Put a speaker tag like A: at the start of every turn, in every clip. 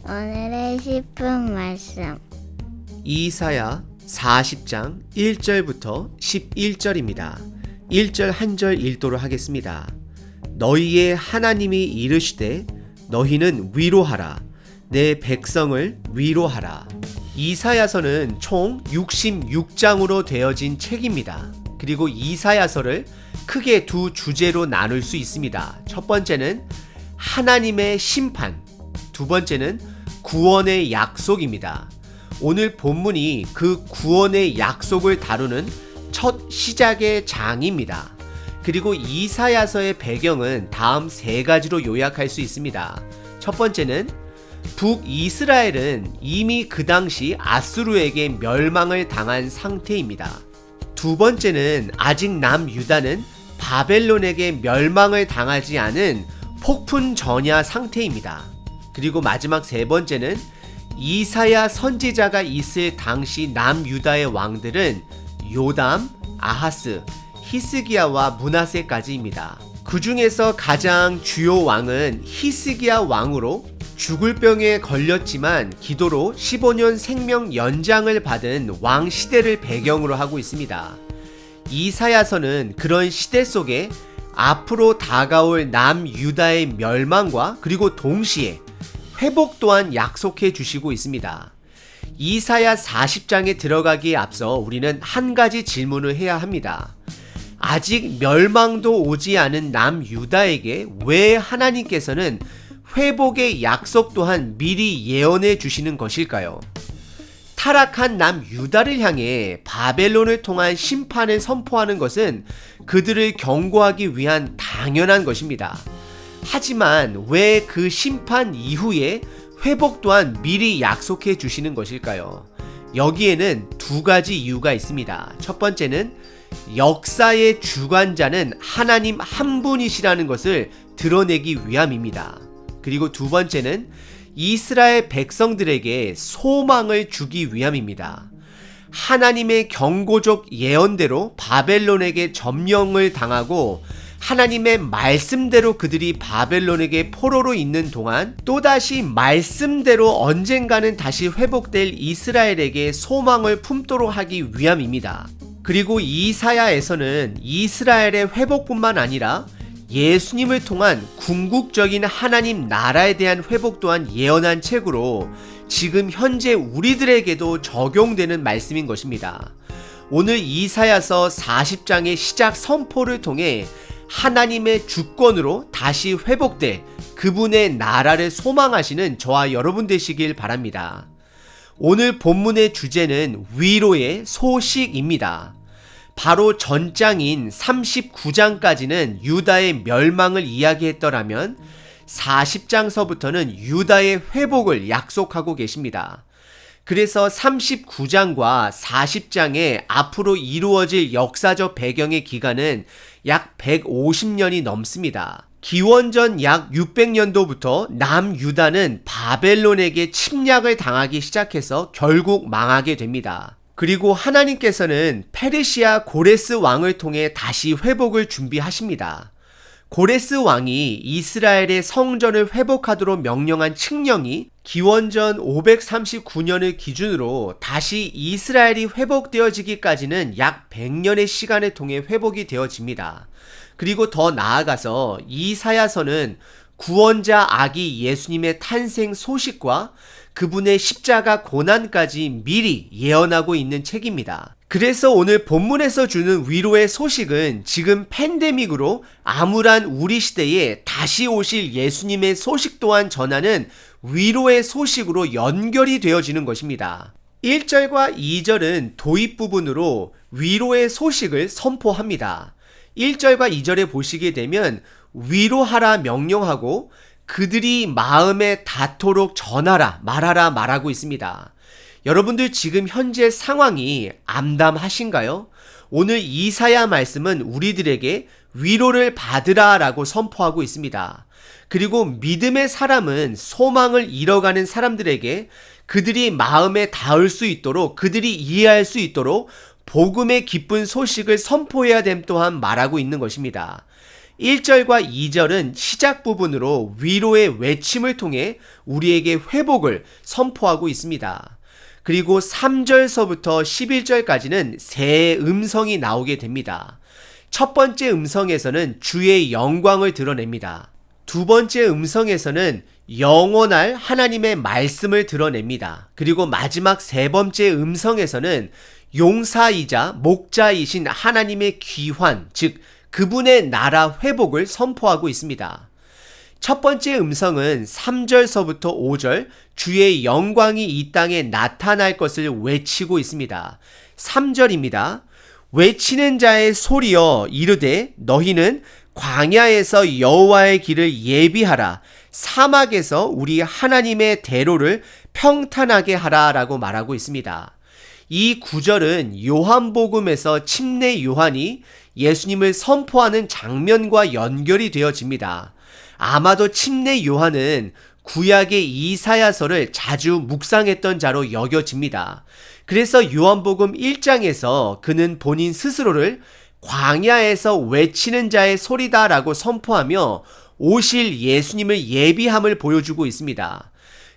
A: 오늘의 10분 말씀.
B: 이사야 40장 1절부터 11절입니다. 1절 한 절 읽도록 하겠습니다. 너희의 하나님이 이르시되 너희는 위로하라. 내 백성을 위로하라. 이사야서는 총 66장으로 되어진 책입니다. 그리고 이사야서를 크게 두 주제로 나눌 수 있습니다. 첫 번째는 하나님의 심판, 두 번째는 구원의 약속입니다. 오늘 본문이 그 구원의 약속을 다루는 첫 시작의 장입니다. 그리고 이사야서의 배경은 다음 세 가지로 요약할 수 있습니다. 첫 번째는 북이스라엘은 이미 그 당시 아수르에게 멸망을 당한 상태입니다. 두 번째는 아직 남유다는 바벨론에게 멸망을 당하지 않은 폭풍 전야 상태입니다. 그리고 마지막 세 번째는 이사야 선지자가 있을 당시 남유다의 왕들은 요담, 아하스, 히스기야와 므낫세까지입니다. 그 중에서 가장 주요 왕은 히스기야 왕으로 죽을 병에 걸렸지만 기도로 15년 생명 연장을 받은 왕 시대를 배경으로 하고 있습니다. 이사야서는 그런 시대 속에 앞으로 다가올 남유다의 멸망과 그리고 동시에 회복 또한 약속해 주시고 있습니다. 이사야 40장에 들어가기에 앞서 우리는 한 가지 질문을 해야 합니다. 아직 멸망도 오지 않은 남유다에게 왜 하나님께서는 회복의 약속 또한 미리 예언해 주시는 것일까요? 타락한 남유다를 향해 바벨론을 통한 심판을 선포하는 것은 그들을 경고하기 위한 당연한 것입니다. 하지만 왜 그 심판 이후에 회복 또한 미리 약속해 주시는 것일까요? 여기에는 두 가지 이유가 있습니다. 첫 번째는 역사의 주관자는 하나님 한 분이시라는 것을 드러내기 위함입니다. 그리고 두 번째는 이스라엘 백성들에게 소망을 주기 위함입니다. 하나님의 경고적 예언대로 바벨론에게 점령을 당하고 하나님의 말씀대로 그들이 바벨론에게 포로로 있는 동안 또다시 말씀대로 언젠가는 다시 회복될 이스라엘에게 소망을 품도록 하기 위함입니다. 그리고 이사야에서는 이스라엘의 회복뿐만 아니라 예수님을 통한 궁극적인 하나님 나라에 대한 회복 또한 예언한 책으로 지금 현재 우리들에게도 적용되는 말씀인 것입니다. 오늘 이사야서 40장의 시작 선포를 통해 하나님의 주권으로 다시 회복될 그분의 나라를 소망하시는 저와 여러분 되시길 바랍니다. 오늘 본문의 주제는 위로의 소식입니다. 바로 전장인 39장까지는 유다의 멸망을 이야기했더라면 40장서부터는 유다의 회복을 약속하고 계십니다. 그래서 39장과 40장의 앞으로 이루어질 역사적 배경의 기간은 약 150년이 넘습니다. 기원전 약 600년도부터 남유다는 바벨론에게 침략을 당하기 시작해서 결국 망하게 됩니다. 그리고 하나님께서는 페르시아 고레스 왕을 통해 다시 회복을 준비하십니다. 고레스 왕이 이스라엘의 성전을 회복하도록 명령한 칙령이 기원전 539년을 기준으로 다시 이스라엘이 회복되어지기까지는 약 100년의 시간을 통해 회복이 되어집니다. 그리고 더 나아가서 이사야서는 구원자 아기 예수님의 탄생 소식과 그분의 십자가 고난까지 미리 예언하고 있는 책입니다. 그래서 오늘 본문에서 주는 위로의 소식은 지금 팬데믹으로 암울한 우리 시대에 다시 오실 예수님의 소식 또한 전하는 위로의 소식으로 연결이 되어지는 것입니다. 1절과 2절은 도입 부분으로 위로의 소식을 선포합니다. 1절과 2절에 보시게 되면 위로하라 명령하고 그들이 마음에 닿도록 전하라 말하고 있습니다. 여러분들 지금 현재 상황이 암담하신가요? 오늘 이사야 말씀은 우리들에게 위로를 받으라 라고 선포하고 있습니다. 그리고 믿음의 사람은 소망을 잃어가는 사람들에게 그들이 마음에 닿을 수 있도록 그들이 이해할 수 있도록 복음의 기쁜 소식을 선포해야 됨 또한 말하고 있는 것입니다. 1절과 2절은 시작 부분으로 위로의 외침을 통해 우리에게 회복을 선포하고 있습니다. 그리고 3절서부터 11절까지는 새 음성이 나오게 됩니다. 첫 번째 음성에서는 주의 영광을 드러냅니다. 두 번째 음성에서는 영원할 하나님의 말씀을 드러냅니다. 그리고 마지막 세 번째 음성에서는 용사이자 목자이신 하나님의 귀환, 즉 그분의 나라 회복을 선포하고 있습니다. 첫 번째 음성은 3절서부터 5절 주의 영광이 이 땅에 나타날 것을 외치고 있습니다. 3절입니다. 외치는 자의 소리여 이르되 너희는 광야에서 여호와의 길을 예비하라. 사막에서 우리 하나님의 대로를 평탄하게 하라 라고 말하고 있습니다. 이 구절은 요한복음에서 침례 요한이 예수님을 선포하는 장면과 연결이 되어집니다. 아마도 침례 요한은 구약의 이사야서를 자주 묵상했던 자로 여겨집니다. 그래서 요한복음 1장에서 그는 본인 스스로를 광야에서 외치는 자의 소리다라고 선포하며 오실 예수님을 예비함을 보여주고 있습니다.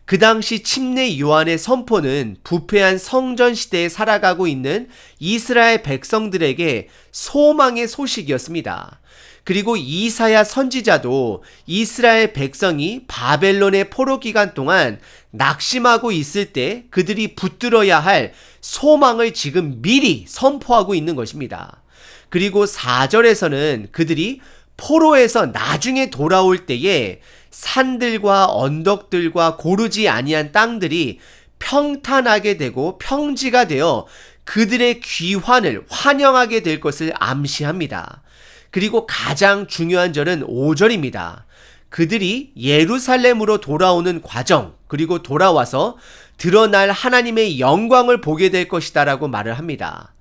B: 그 당시 침례 요한의 선포는 부패한 성전 시대에 살아가고 있는 이스라엘 백성들에게 소망의 소식이었습니다. 그리고 이사야 선지자도 이스라엘 백성이 바벨론의 포로 기간 동안 낙심하고 있을 때 그들이 붙들어야 할 소망을 지금 미리 선포하고 있는 것입니다. 그리고 4절에서는 그들이 포로에서 나중에 돌아올 때에 산들과 언덕들과 고르지 아니한 땅들이 평탄하게 되고 평지가 되어 그들의 귀환을 환영하게 될 것을 암시합니다. 그리고 가장 중요한 절은 5절입니다. 그들이 예루살렘으로 돌아오는 과정, 그리고 돌아와서 드러날 하나님의 영광을 보게 될 것이다 라고 말을 합니다.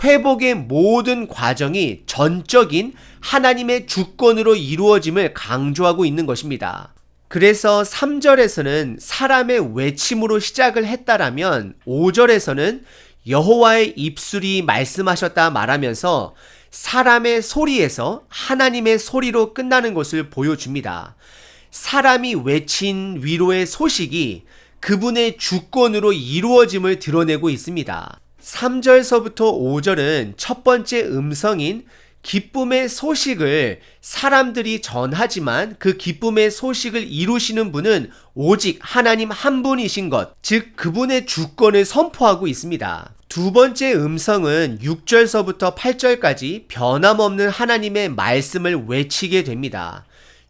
B: 회복의 모든 과정이 전적인 하나님의 주권으로 이루어짐을 강조하고 있는 것입니다. 그래서 3절에서는 사람의 외침으로 시작을 했다라면 5절에서는 여호와의 입술이 말씀하셨다 말하면서 사람의 소리에서 하나님의 소리로 끝나는 것을 보여줍니다. 사람이 외친 위로의 소식이 그분의 주권으로 이루어짐을 드러내고 있습니다. 3절서부터 5절은 첫 번째 음성인 기쁨의 소식을 사람들이 전하지만 그 기쁨의 소식을 이루시는 분은 오직 하나님 한 분이신 것, 즉 그분의 주권을 선포하고 있습니다. 두 번째 음성은 6절서부터 8절까지 변함없는 하나님의 말씀을 외치게 됩니다.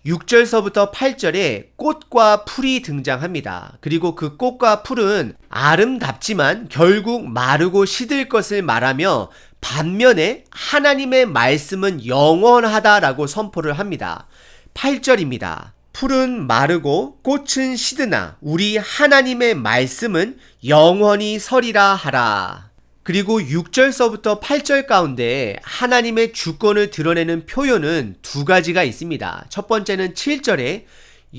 B: 6절서부터 8절에 꽃과 풀이 등장합니다. 그리고 그 꽃과 풀은 아름답지만 결국 마르고 시들 것을 말하며 반면에 하나님의 말씀은 영원하다라고 선포를 합니다. 8절입니다. 풀은 마르고 꽃은 시드나 우리 하나님의 말씀은 영원히 서리라 하라. 그리고 6절서부터 8절 가운데 하나님의 주권을 드러내는 표현은 두 가지가 있습니다. 첫 번째는 7절에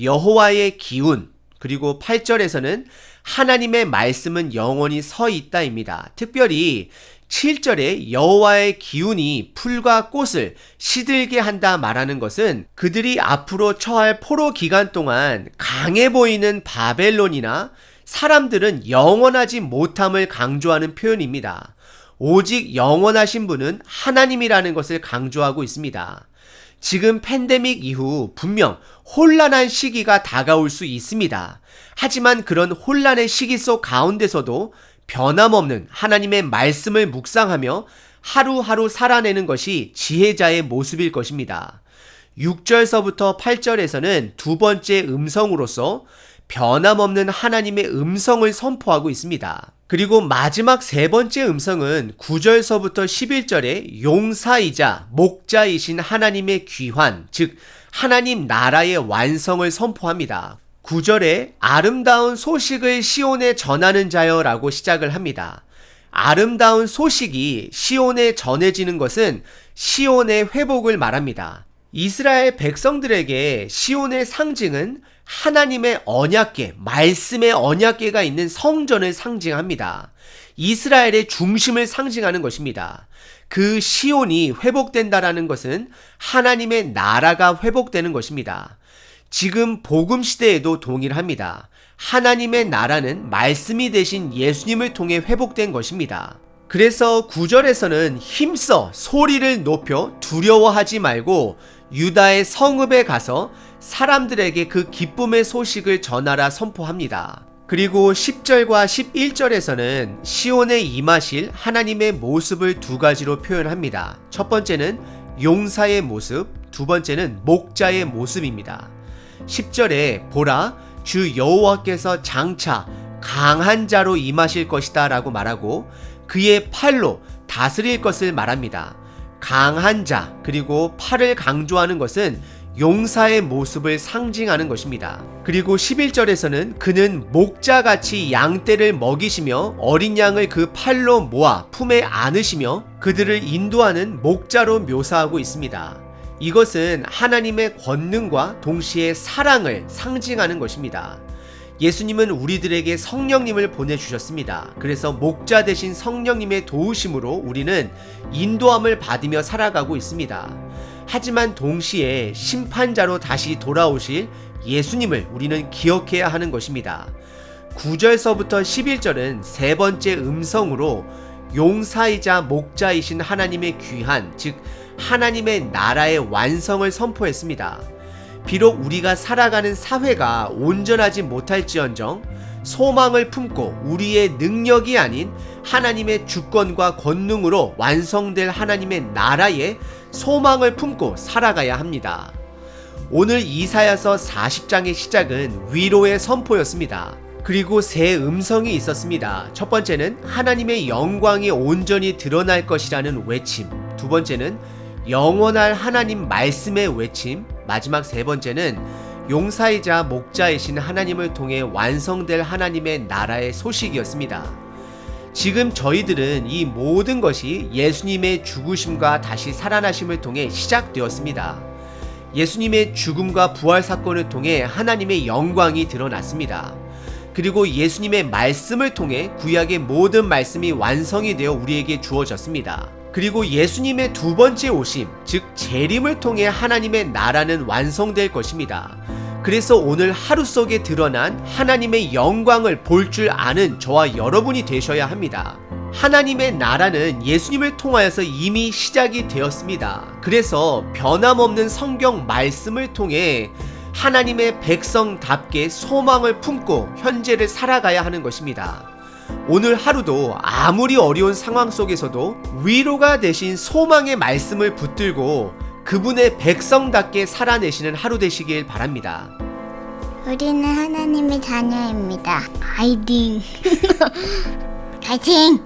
B: 여호와의 기운, 그리고 8절에서는 하나님의 말씀은 영원히 서 있다입니다. 특별히 7절에 여호와의 기운이 풀과 꽃을 시들게 한다 말하는 것은 그들이 앞으로 처할 포로 기간 동안 강해 보이는 바벨론이나 사람들은 영원하지 못함을 강조하는 표현입니다. 오직 영원하신 분은 하나님이라는 것을 강조하고 있습니다. 지금 팬데믹 이후 분명 혼란한 시기가 다가올 수 있습니다. 하지만 그런 혼란의 시기 속 가운데서도 변함없는 하나님의 말씀을 묵상하며 하루하루 살아내는 것이 지혜자의 모습일 것입니다. 6절서부터 8절에서는 두 번째 음성으로서 변함없는 하나님의 음성을 선포하고 있습니다. 그리고 마지막 세 번째 음성은 9절서부터 11절에 용사이자 목자이신 하나님의 귀환, 즉 하나님 나라의 완성을 선포합니다. 9절에 아름다운 소식을 시온에 전하는 자여 라고 시작을 합니다. 아름다운 소식이 시온에 전해지는 것은 시온의 회복을 말합니다. 이스라엘 백성들에게 시온의 상징은 하나님의 언약궤, 말씀의 언약궤가 있는 성전을 상징합니다. 이스라엘의 중심을 상징하는 것입니다. 그 시온이 회복된다라는 것은 하나님의 나라가 회복되는 것입니다. 지금 복음 시대에도 동일합니다. 하나님의 나라는 말씀이 되신 예수님을 통해 회복된 것입니다. 그래서 9절에서는 힘써 소리를 높여 두려워하지 말고 유다의 성읍에 가서 사람들에게 그 기쁨의 소식을 전하라 선포합니다. 그리고 10절과 11절에서는 시온에 임하실 하나님의 모습을 두 가지로 표현합니다. 첫 번째는 용사의 모습, 두 번째는 목자의 모습입니다. 10절에 보라, 주 여호와께서 장차 강한 자로 임하실 것이다 라고 말하고 그의 팔로 다스릴 것을 말합니다. 강한 자, 그리고 팔을 강조하는 것은 용사의 모습을 상징하는 것입니다. 그리고 11절에서는 그는 목자같이 양떼를 먹이시며 어린 양을 그 팔로 모아 품에 안으시며 그들을 인도하는 목자로 묘사하고 있습니다. 이것은 하나님의 권능과 동시에 사랑을 상징하는 것입니다. 예수님은 우리들에게 성령님을 보내주셨습니다. 그래서 목자 되신 성령님의 도우심으로 우리는 인도함을 받으며 살아가고 있습니다. 하지만 동시에 심판자로 다시 돌아오실 예수님을 우리는 기억해야 하는 것입니다. 9절서부터 11절은 세 번째 음성으로 용사이자 목자이신 하나님의 귀한, 즉 하나님의 나라의 완성을 선포했습니다. 비록 우리가 살아가는 사회가 온전하지 못할지언정 소망을 품고 우리의 능력이 아닌 하나님의 주권과 권능으로 완성될 하나님의 나라에 소망을 품고 살아가야 합니다. 오늘 이사야서 40장의 시작은 위로의 선포였습니다. 그리고 세 음성이 있었습니다. 첫 번째는 하나님의 영광이 온전히 드러날 것이라는 외침, 두 번째는 영원할 하나님 말씀의 외침, 마지막 세 번째는 용사이자 목자이신 하나님을 통해 완성될 하나님의 나라의 소식이었습니다. 지금 저희들은 이 모든 것이 예수님의 죽으심과 다시 살아나심을 통해 시작되었습니다. 예수님의 죽음과 부활 사건을 통해 하나님의 영광이 드러났습니다. 그리고 예수님의 말씀을 통해 구약의 모든 말씀이 완성이 되어 우리에게 주어졌습니다. 그리고 예수님의 두 번째 오심, 즉 재림을 통해 하나님의 나라는 완성될 것입니다. 그래서 오늘 하루 속에 드러난 하나님의 영광을 볼 줄 아는 저와 여러분이 되셔야 합니다. 하나님의 나라는 예수님을 통하여서 이미 시작이 되었습니다. 그래서 변함없는 성경 말씀을 통해 하나님의 백성답게 소망을 품고 현재를 살아가야 하는 것입니다. 오늘 하루도 아무리 어려운 상황 속에서도 위로가 되신 소망의 말씀을 붙들고 그분의 백성답게 살아내시는 하루 되시길 바랍니다.
A: 우리는 하나님의 자녀입니다. 파이팅! 파이팅!